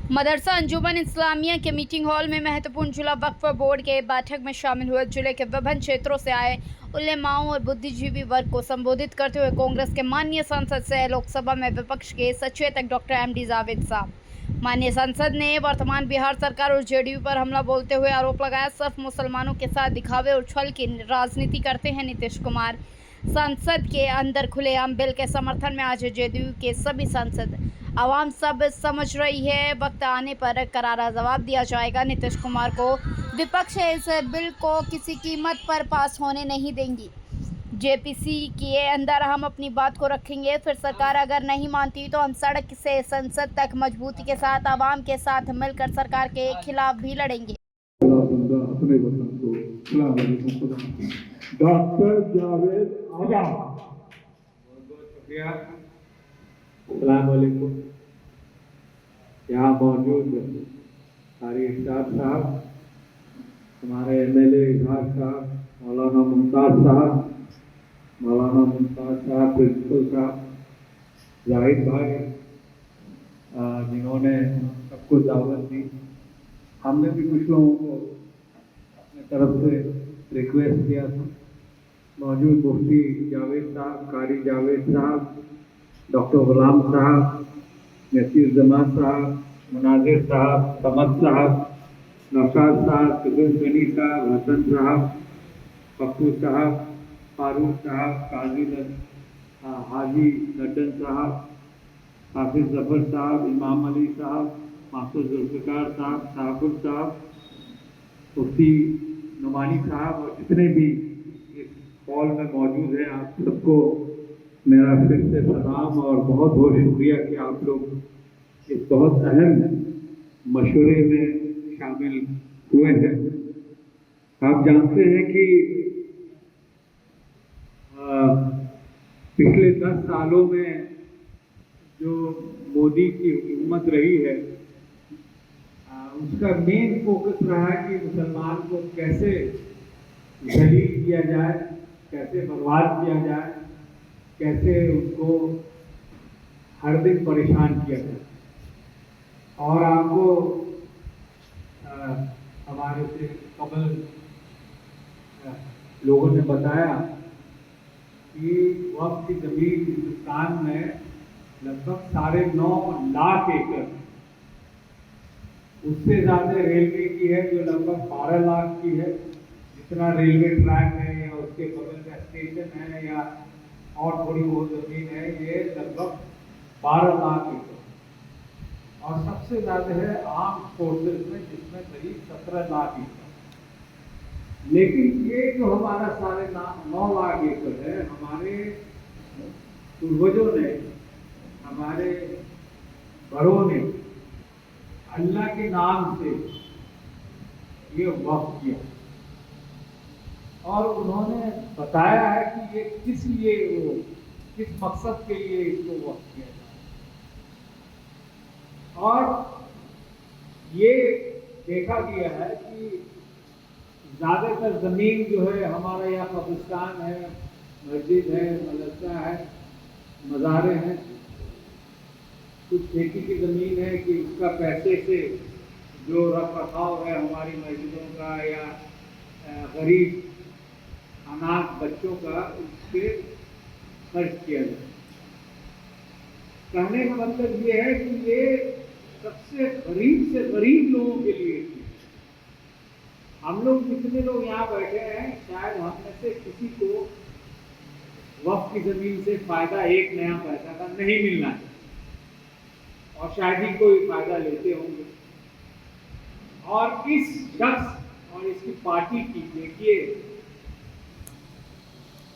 मदरसा अंजुमन इस्लामिया के meeting hall में महत्वपूर्ण जिला वक्फ बोर्ड के बैठक में शामिल हुए जिले के विभिन्न क्षेत्रों से आए उलेमाओं और बुद्धिजीवी वर्ग को संबोधित करते हुए कांग्रेस के माननीय सांसद से लोकसभा में विपक्ष के सचेतक डॉक्टर एमडी जावेद साहब। माननीय सांसद ने वर्तमान बिहार सरकार और जेडीयू पर हमला बोलते हुए आरोप लगाया सिर्फ मुसलमानों के साथ दिखावे और छल की राजनीति करते हैं नीतीश कुमार। संसद के अंदर खुलेआम बिल के समर्थन में आज जेडीयू के सभी सांसद आवाम सब समझ रही है, वक्त आने पर करारा जवाब दिया जाएगा। नीतीश कुमार को विपक्ष इस बिल को किसी कीमत पर पास होने नहीं देंगी। जेपीसी के अंदर हम अपनी बात को रखेंगे, फिर सरकार अगर नहीं मानती तो हम सड़क से संसद तक मजबूती के साथ आवाम के साथ मिलकर सरकार के खिलाफ भी लड़ेंगे। डॉक्टर जावेद आजाद। अस्सलाम वालेकुम। यहाँ मौजूद सारी स्टाफ साहब, हमारे एमएलए इजहार साहब, मौलाना मुमताज़ साहब, प्रिंसिपल साहब, जाहिद भाई, जिन्होंने सबको दावत दी। हमने भी कुछ लोगों को अपने तरफ से रिक्वेस्ट किया था। मौजूद मुफ्ती जावेद साहब, कारी जावेद साहब, डॉक्टर गुलाम साहब, नसीर जमान साहब, मुनाजिर साहब, समद साहब, नौशाद साहब, फिजल गनी साहब, हसन साहब, पप्पू साहब, फारूक साहब, काजी हाजी नड्डन साहब, हाफिज जफर साहब, इमाम अली साहब, मासूद जुल्फ़िकार साहब, साहबुल साहब, मुफ्ती नुमानी साहब और जितने भी इस हॉल में मौजूद हैं, आप सबको मेरा फिर से सलाम और बहुत बहुत शुक्रिया कि आप लोग इस बहुत अहम मशवरे में शामिल हुए हैं। आप जानते हैं कि पिछले 10 सालों में जो मोदी की हुकूमत रही है, उसका मेन फोकस रहा है कि मुसलमान को कैसे जलील किया जाए, कैसे बर्बाद किया जाए, कैसे उनको हर दिन परेशान किया जाए। और आपको हमारे से कबल लोगों ने बताया कि वक्त की जमीन हिंदुस्तान में लगभग 9.5 लाख एकड़, उससे ज़्यादा रेलवे की है जो लगभग 12 लाख की है। जितना रेलवे ट्रैक है या उसके बगल का स्टेशन है या और थोड़ी बहुत जमीन है, ये लगभग 12 लाख एकड़। और सबसे ज़्यादा है आर्म फोर्सेस में, जिसमें करीब 17 लाख एकड़। लेकिन ये जो हमारा 9.5 लाख एकड़ है, हमारे पूर्वजों ने, हमारे बड़ों ने अल्लाह के नाम से ये वक्फ किया और उन्होंने बताया है कि ये किस लिए, किस मकसद के लिए इसको वक्फ किया जाए। और ये देखा गया है कि ज़्यादातर ज़मीन जो है हमारा यहाँ कब्रिस्तान है, मस्जिद है, मदरसा है, मज़ारे हैं, कुछ खेती की ज़मीन है कि उसका पैसे से जो रख रखाव है हमारी मस्जिदों का या गरीब अनाथ बच्चों का, उससे खर्च किया जाए। कहने का मतलब ये है कि ये सबसे गरीब से गरीब लोगों के लिए थी। हम लोग जितने लोग यहाँ बैठे हैं, शायद हम में से किसी को वक्फ की जमीन से फायदा 1 नया पैसा का नहीं मिलना है और शायद ही कोई फायदा लेते होंगे। और इस शख्स और इसकी पार्टी की देखिए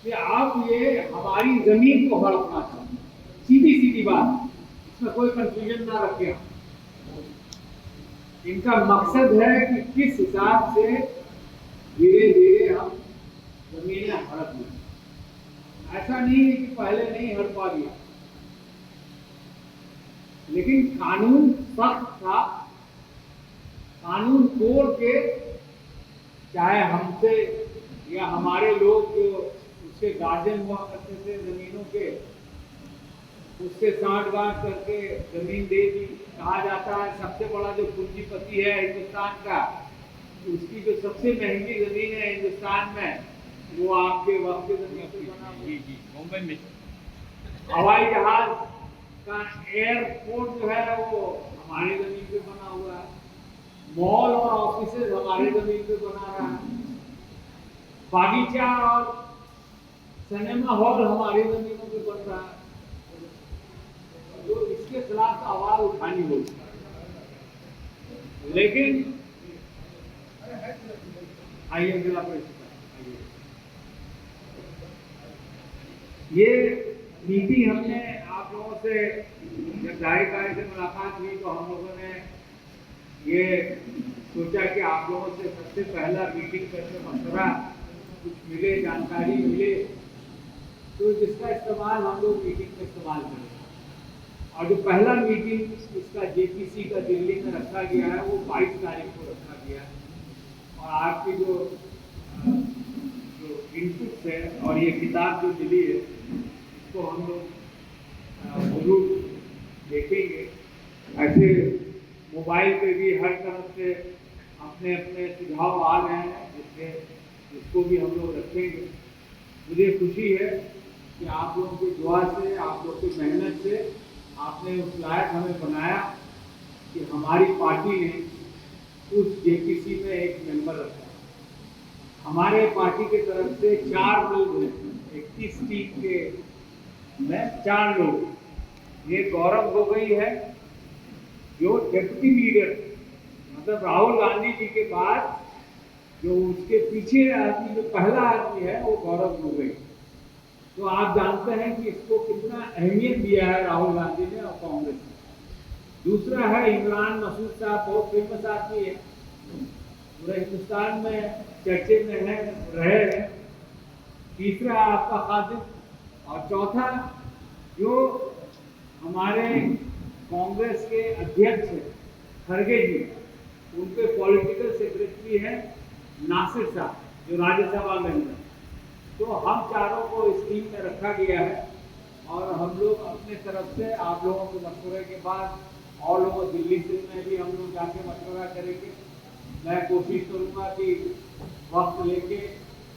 कि आप ये हमारी जमीन को हड़पना चाहते हैं, सीधी सीधी बात, इसमें कोई कंफ्यूजन ना रखें। इनका मकसद है कि किस हिसाब से धीरे धीरे हम जमीनें हड़प लें। ऐसा नहीं है कि पहले नहीं हड़पा दिया, लेकिन कानून सख्त था। कानून तोड़ के, चाहे हमसे या हमारे लोग जो उसके गार्जियन हुआ करते थे जमीनों के, उससे साठगांठ करके जमीन दे दी। कहा जाता है सबसे बड़ा जो पूंजीपति है हिंदुस्तान का, उसकी जो सबसे महंगी जमीन है हिंदुस्तान में, वो आपके वक्त के जमीन पे बना हुआ है। जी मुंबई में। हवाई जहाज का एयरपोर्ट जो है वो हमारे जमीन पे बना हुआ है। मॉल और ऑफिसेज हमारे जमीन पे बना रहा है। बागीचा और सिनेमा हॉल हमारी जमीनों पे बन रहा है। तो इसके खिलाफ आवाज उठानी होगी। लेकिन आइए जिला परिषद आइए, ये मीटिंग हमने आप लोगों से जब जाहिर से मुलाकात हुई तो हम लोगों ने ये सोचा कि आप लोगों से सबसे पहला मीटिंग करके मशवरा कुछ मिले, जानकारी मिले, तो जिसका इस्तेमाल हम लोग मीटिंग में इस्तेमाल करें। और जो पहला मीटिंग इसका जेपीसी का दिल्ली में रखा गया है वो 22 तारीख को रखा गया है। और आपकी जो इनपुट्स है और ये किताब जो मिली है इसको हम लोग जरूर देखेंगे। ऐसे मोबाइल पे भी हर तरफ से अपने अपने सुझाव आ रहे हैं, इसको भी हम लोग रखेंगे। मुझे खुशी है कि आप लोगों की दुआ से, आप लोगों की मेहनत से आपने उस लायक हमें बनाया कि हमारी पार्टी ने उस जेपीसी में एक मेंबर रखा। हमारे पार्टी की तरफ से 4 लोग हैं, 21 सीट के में 4 लोग। ये गौरव गोगोई है जो डिप्टी लीडर, मतलब राहुल गांधी जी के बाद जो उसके पीछे आदमी, जो पहला आदमी है वो गौरव गोगोई। तो आप जानते हैं कि इसको कितना अहमियत दिया है राहुल गांधी ने और कांग्रेस ने। दूसरा है इमरान मसूद साहब, बहुत फेमस आदमी है, पूरे हिंदुस्तान में चर्चे में है, रहे हैं। तीसरा आपका कासिम, और चौथा जो हमारे कांग्रेस के अध्यक्ष हैं खड़गे जी, उनके पॉलिटिकल सेक्रेटरी है नासिर साहब जो राज्यसभा में हैं। तो हम चारों को इस टीम में रखा गया है और हम लोग अपने तरफ से आप लोगों के मशवरे के बाद और लोगों दिल्ली से में भी हम लोग जाके मशवरा करेंगे। मैं कोशिश करूँगा कि वक्त लेके